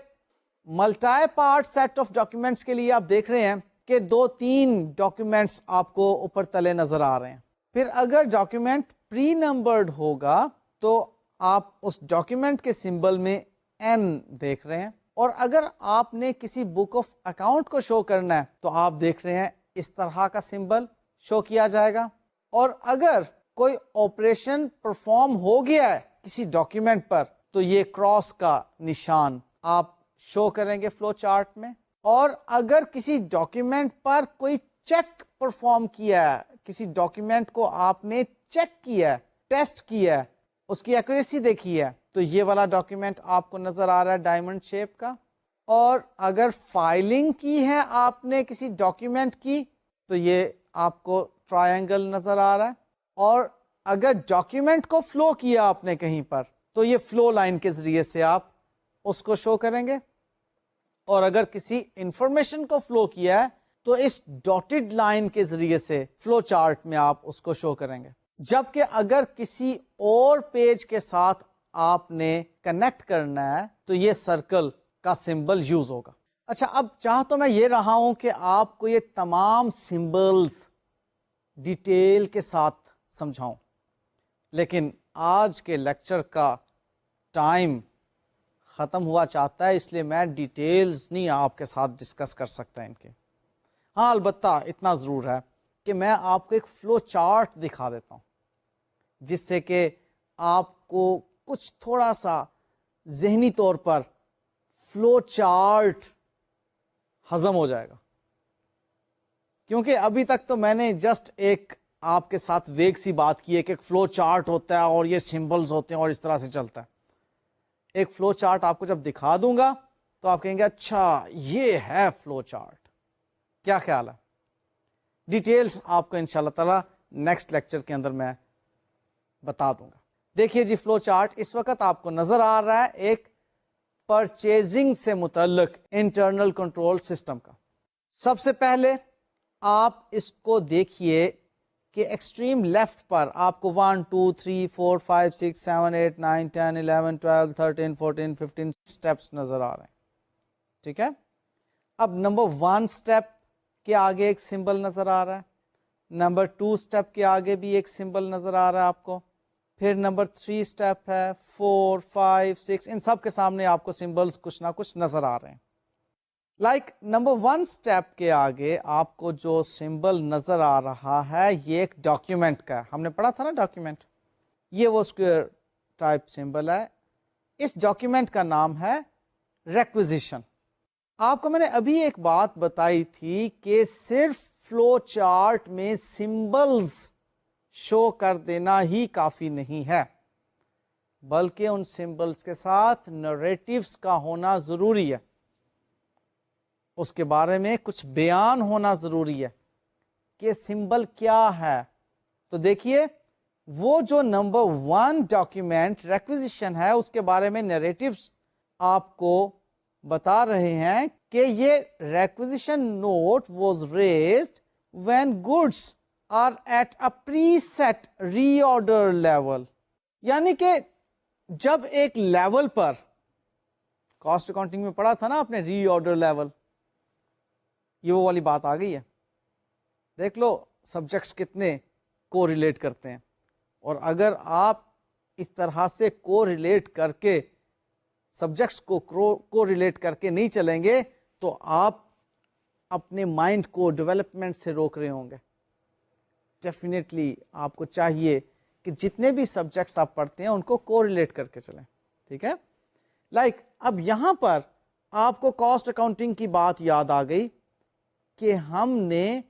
multi part set of documents کے لیے آپ دیکھ رہے ہیں کہ 2-3 ڈاکیومنٹس آپ کو اوپر تلے نظر آ رہے ہیں. پھر اگر ڈاکیومنٹ پری نمبرڈ ہوگا تو آپ اس ڈاکیومنٹ کے سمبل میں n دیکھ رہے ہیں, اور اگر آپ نے کسی بک آف اکاؤنٹ کو شو کرنا ہے تو آپ دیکھ رہے ہیں اس طرح کا سمبل شو کیا جائے گا. اور اگر کوئی آپریشن پرفارم ہو گیا ہے کسی ڈاکیومنٹ پر تو یہ کراس کا نشان آپ شو کریں گے فلو چارٹ میں. اور اگر کسی ڈاکیومنٹ پر کوئی چیک پرفارم کیا ہے, کسی ڈاکیومنٹ کو آپ نے چیک کیا ہے, ٹیسٹ کیا ہے, اس کی ایکوریسی دیکھی ہے, تو یہ والا ڈاکیومنٹ آپ کو نظر آ رہا ہے ڈائمنڈ شیپ کا. اور اگر فائلنگ کی ہے آپ نے کسی ڈاکیومنٹ کی تو یہ آپ کو ٹرائنگل نظر آ رہا ہے. اور اگر ڈاکیومنٹ کو فلو کیا آپ نے کہیں پر تو یہ فلو لائن کے ذریعے سے آپ اس کو شو کریں گے. اور اگر کسی انفارمیشن کو فلو کیا ہے تو اس ڈاٹڈ لائن کے ذریعے سے فلو چارٹ میں آپ اس کو شو کریں گے. جبکہ اگر کسی اور پیج کے ساتھ آپ نے کنیکٹ کرنا ہے تو یہ سرکل کا سمبل یوز ہوگا. اچھا, اب چاہ تو میں یہ رہا ہوں کہ آپ کو یہ تمام سمبلز ڈیٹیل کے ساتھ سمجھاؤں, لیکن آج کے لیکچر کا ٹائم ختم ہوا چاہتا ہے, اس لیے میں ڈیٹیلز نہیں آپ کے ساتھ ڈسکس کر سکتا ان کے. ہاں, البتہ اتنا ضرور ہے کہ میں آپ کو ایک فلو چارٹ دکھا دیتا ہوں جس سے کہ آپ کو کچھ تھوڑا سا ذہنی طور پر فلو چارٹ ہضم ہو جائے گا. کیونکہ ابھی تک تو میں نے جسٹ ایک آپ کے ساتھ ویگ سی بات کی ہے کہ ایک فلو چارٹ ہوتا ہے اور یہ سمبلز ہوتے ہیں اور اس طرح سے چلتا ہے. ایک فلو چارٹ آپ کو جب دکھا دوں گا تو آپ کہیں گے اچھا یہ ہے فلو چارٹ. کیا خیال ہے؟ ڈیٹیلز آپ کو انشاءاللہ تعالی نیکسٹ لیکچر کے اندر میں بتا دوں گا. دیکھیے جی, فلو چارٹ اس وقت آپ کو نظر آ رہا ہے ایک پرچیزنگ سے متعلق انٹرنل کنٹرول سسٹم کا. سب سے پہلے آپ اس کو دیکھیے کہ ایکسٹریم لیفٹ پر آپ کو 1 2 3 4 5 6 7 8 9 10 11 12 13 14 15 اسٹیپس نظر آ رہے ہیں, ٹھیک ہے. اب نمبر 1 اسٹیپ کے آگے ایک سمبل نظر آ رہا ہے, نمبر 2 اسٹیپ کے آگے بھی ایک سمبل نظر آ رہا ہے آپ کو, پھر نمبر 3 اسٹیپ ہے, 4 5 6, ان سب کے سامنے آپ کو سمبلز کچھ نہ کچھ نظر آ رہے ہیں. لائک نمبر 1 اسٹیپ کے آگے آپ کو جو سمبل نظر آ رہا ہے یہ ایک ڈاکیومنٹ کا ہے, ہم نے پڑھا تھا نا ڈاکیومنٹ, یہ وہ اسکوئر ٹائپ سمبل ہے. اس ڈاکیومنٹ کا نام ہے ریکویزیشن. آپ کو میں نے ابھی ایک بات بتائی تھی کہ صرف فلو چارٹ میں سمبلز شو کر دینا ہی کافی نہیں ہے, بلکہ ان سمبلز کے ساتھ نریٹیوز کا ہونا ضروری ہے. اس کے بارے میں کچھ بیان ہونا ضروری ہے کہ سمبل کیا ہے. تو دیکھیے وہ جو نمبر 1 ڈاکیومنٹ ریکویزیشن ہے اس کے بارے میں نیریٹیوز آپ کو بتا رہے ہیں کہ یہ requisition note was raised when goods are at a preset reorder level. یعنی کہ جب ایک لیول پر کاسٹ اکاؤنٹنگ میں پڑھا تھا نا آپ نے ری آرڈر لیول, یہ وہ والی بات آ گئی ہے. دیکھ لو سبجیکٹس کتنے کو ریلیٹ کرتے ہیں, اور اگر آپ اس طرح سے کو ریلیٹ کر کے سبجیکٹس کو ریلیٹ کر کے نہیں چلیں گے تو آپ اپنے مائنڈ کو ڈیولپمنٹ سے روک رہے ہوں گے. ڈیفینیٹلی آپ کو چاہیے کہ جتنے بھی سبجیکٹس آپ پڑھتے ہیں ان کو ریلیٹ کر کے چلیں. ٹھیک ہے, لائک اب یہاں پر آپ کو کاسٹ اکاؤنٹنگ کی بات یاد آ گئی کہ ہم نے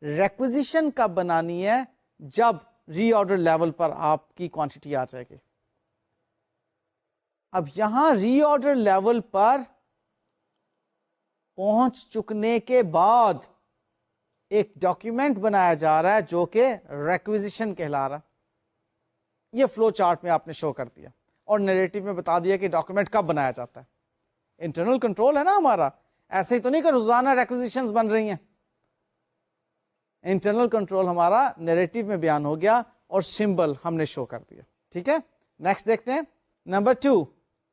ریکویزیشن کب بنانی ہے, جب ری آرڈر لیول پر آپ کی کوانٹٹی آ جائے گی. اب یہاں ری آرڈر لیول پر پہنچ چکنے کے بعد ایک ڈاکیومنٹ بنایا جا رہا ہے جو کہ ریکویزیشن کہلا رہا. یہ فلو چارٹ میں آپ نے شو کر دیا اور نیریٹو میں بتا دیا کہ ڈاکیومنٹ کب بنایا جاتا ہے. انٹرنل کنٹرول ہے نا ہمارا, ایسے ہی تو نہیں کہ روزانہ ریکویزیشنز بن رہی ہیں. انٹرنل کنٹرول ہمارا نیریٹو میں بیان ہو گیا اور سمبل ہم نے شو کر دیا. ٹھیک ہے, نیکسٹ دیکھتے ہیں. نمبر 2,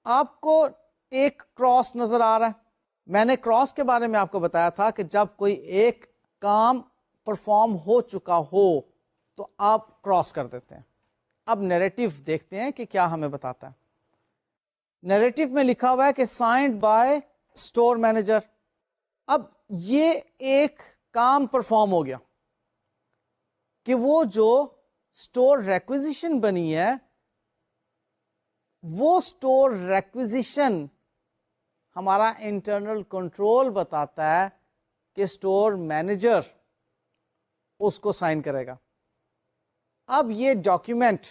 آپ کو ایک کراس نظر آ رہا ہے. میں نے کراس کے بارے میں آپ کو بتایا تھا کہ جب کوئی ایک کام پرفارم ہو چکا ہو تو آپ کراس کر دیتے ہیں. اب نیریٹو دیکھتے ہیں کہ کیا ہمیں بتاتا ہے. نیریٹو میں لکھا ہوا ہے کہ سائنڈ بائی اسٹور مینیجر. اب یہ ایک کام پرفارم ہو گیا کہ وہ جو اسٹور ریکویزیشن بنی ہے وہ اسٹور ریکویزیشن ہمارا انٹرنل کنٹرول بتاتا ہے کہ اسٹور مینیجر اس کو سائن کرے گا. اب یہ ڈاکیومنٹ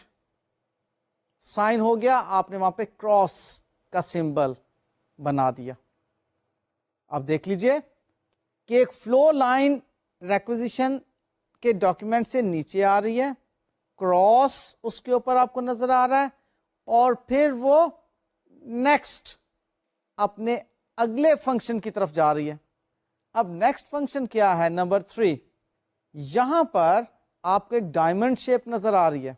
سائن ہو گیا, آپ نے وہاں پہ کراس کا سمبل بنا دیا. اب دیکھ لیجئے کہ ایک فلو لائن ریکویزیشن کے ڈاکیومنٹ سے نیچے آ رہی ہے, کراس اس کے اوپر آپ کو نظر آ رہا ہے, اور پھر وہ نیکسٹ اپنے اگلے فنکشن کی طرف جا رہی ہے. اب نیکسٹ فنکشن کیا ہے, نمبر 3. یہاں پر آپ کو ایک ڈائمنڈ شیپ نظر آ رہی ہے,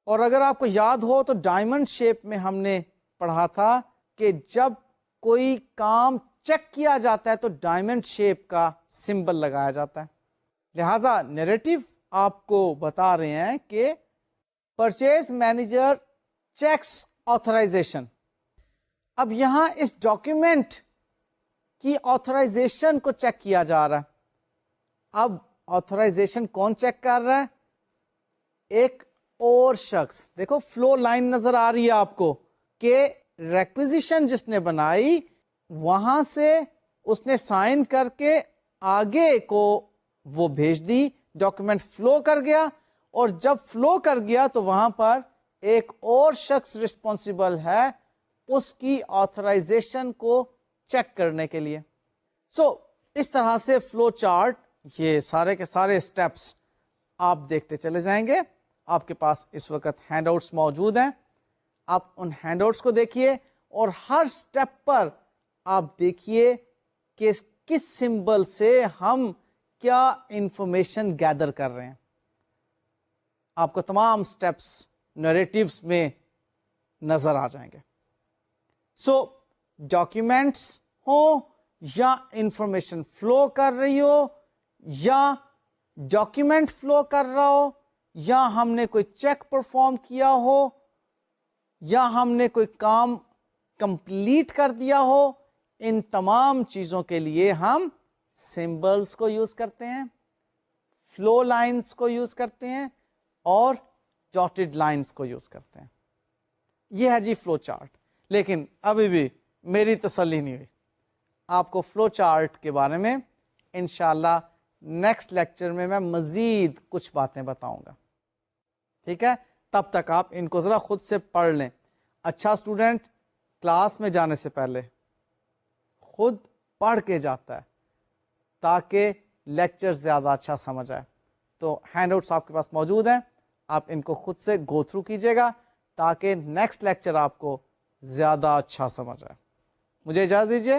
اور اگر آپ کو یاد ہو تو ڈائمنڈ شیپ میں ہم نے پڑھا تھا کہ جب کوئی کام چیک کیا جاتا ہے تو ڈائمنڈ شیپ کا سمبل لگایا جاتا ہے. لہذا نیریٹو آپ کو بتا رہے ہیں کہ پرچیز مینیجر چیکس آتھرائزیشن. اب یہاں اس ڈاکیومنٹ کی آتھرائزیشن کو چیک کیا جا رہا ہے. اب آتھرائزیشن کون چیک کر رہا ہے؟ ایک اور شخص. دیکھو فلو لائن نظر آ رہی ہے آپ کو کہ ریکویزیشن جس نے بنائی وہاں سے اس نے سائن کر کے آگے کو وہ بھیج دی, ڈاکیومنٹ فلو کر گیا, اور جب فلو کر گیا تو وہاں پر ایک اور شخص رسپانسیبل ہے اس کی آتھرائزیشن کو چیک کرنے کے لیے. سو اس طرح سے فلو چارٹ, یہ سارے کے سارے سٹیپس آپ دیکھتے چلے جائیں گے. آپ کے پاس اس وقت ہینڈ آؤٹس موجود ہیں, آپ ان ہینڈ آؤٹس کو دیکھیے اور ہر سٹیپ پر آپ دیکھیے کہ کس سمبل سے ہم کیا انفارمیشن گیدر کر رہے ہیں. آپ کو تمام سٹیپس نیریٹیوز میں نظر آ جائیں گے. سو ڈاکیومنٹس ہو یا انفارمیشن فلو کر رہی ہو یا ڈاکیومنٹ فلو کر رہا ہو یا ہم نے کوئی چیک پرفارم کیا ہو یا ہم نے کوئی کام کمپلیٹ کر دیا ہو, ان تمام چیزوں کے لیے ہم سمبلس کو یوز کرتے ہیں, فلو لائنس کو یوز کرتے ہیں اور ڈاٹڈ لائنس کو یوز کرتے ہیں. یہ ہے جی فلو چارٹ. لیکن ابھی بھی میری تسلی نہیں ہوئی. آپ کو فلو چارٹ کے بارے میں انشاءاللہ نیکسٹ لیکچر میں مزید کچھ باتیں بتاؤں گا. ٹھیک ہے, تب تک آپ ان کو ذرا خود سے پڑھ لیں. اچھا اسٹوڈنٹ کلاس میں جانے سے پہلے خود پڑھ کے جاتا ہے, تاکہ لیکچر زیادہ اچھا سمجھ آئے. تو ہینڈ آؤٹس آپ کے پاس موجود ہیں, آپ ان کو خود سے گو تھرو کیجیے گا تاکہ نیکسٹ لیکچر آپ کو زیادہ اچھا سمجھ آئے. مجھے اجازت دیجیے.